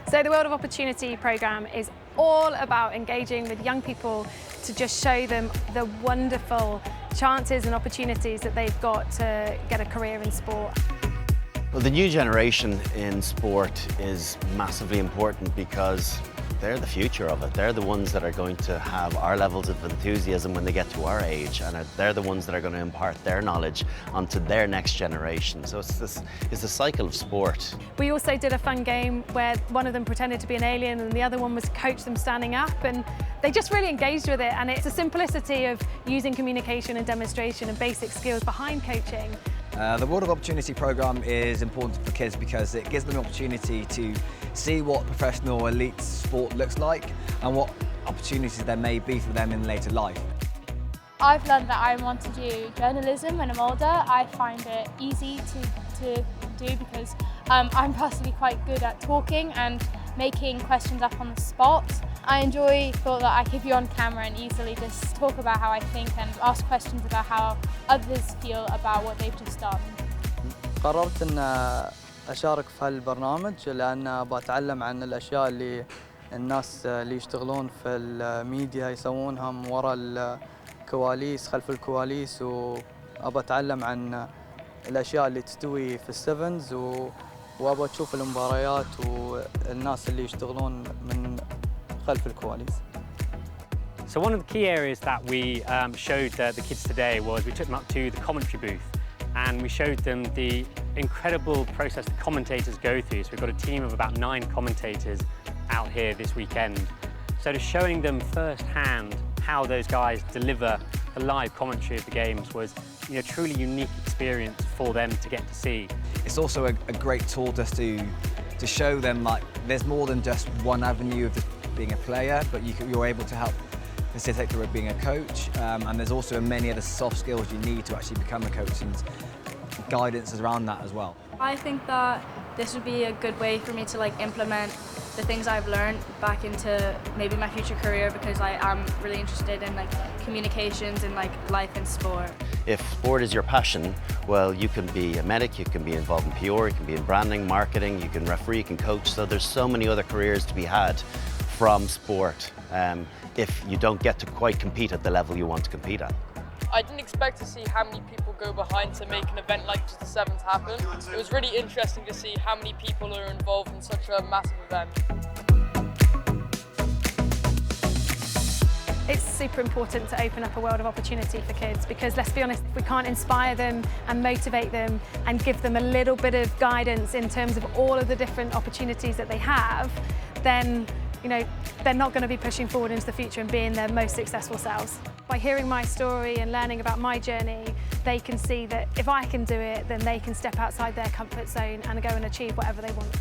So the World of Opportunity programme is all about engaging with young people to just show them the wonderful chances and opportunities that they've got to get a career in sport. Well, the new generation in sport is massively important because they're the future of it. They're the ones that are going to have our levels of enthusiasm when they get to our age, and they're the ones that are going to impart their knowledge onto their next generation. So it's the cycle of sport. We also did a fun game where one of them pretended to be an alien and the other one was coach them standing up, and they just really engaged with it. And it's the simplicity of using communication and demonstration and basic skills behind coaching. The World of Opportunity programme is important for kids because it gives them an opportunity to see what professional elite sport looks like and what opportunities there may be for them in later life. I've learned that I want to do journalism when I'm older. I find it easy to do because I'm personally quite good at talking and making questions up on the spot. I enjoy the thought that I could be on camera and easily just talk about how I think and ask questions about how others feel about what they've just done. قررت أن أشارك في هالبرنامج لأن بتعلم عن الأشياء اللي الناس اللي يشتغلون في الميديا يسوونها من وراء الكواليس خلف الكواليس، وأبى أتعلم عن الأشياء اللي تستوي في السيفنز، وأبى أشوف المباريات والناس اللي يشتغلون من خلف الكواليس. So one of the key areas that we showed the kids today was we took them up to the commentary booth and we showed them the incredible process the commentators go through. So we've got a team of about 9 commentators out here this weekend. So to showing them firsthand how those guys deliver the live commentary of the games was a truly unique experience for them to get to see. It's also a great tool just to show them like there's more than just one avenue of being a player, but you're able to help facilitate through being a coach, and there's also many other soft skills you need to actually become a coach and guidance around that as well. I think that this would be a good way for me to implement the things I've learned back into maybe my future career, because I am really interested in communications and life in sport. If sport is your passion, well, you can be a medic, you can be involved in PR, you can be in branding, marketing, you can referee, you can coach. So there's so many other careers to be had from sport if you don't get to quite compete at the level you want to compete at. I didn't expect to see how many people go behind to make an event like just the Sevens happen. It was really interesting to see how many people are involved in such a massive event. It's super important to open up a world of opportunity for kids because, let's be honest, if we can't inspire them and motivate them and give them a little bit of guidance in terms of all of the different opportunities that they have, then they're not going to be pushing forward into the future and being their most successful selves. By hearing my story and learning about my journey, they can see that if I can do it, then they can step outside their comfort zone and go and achieve whatever they want.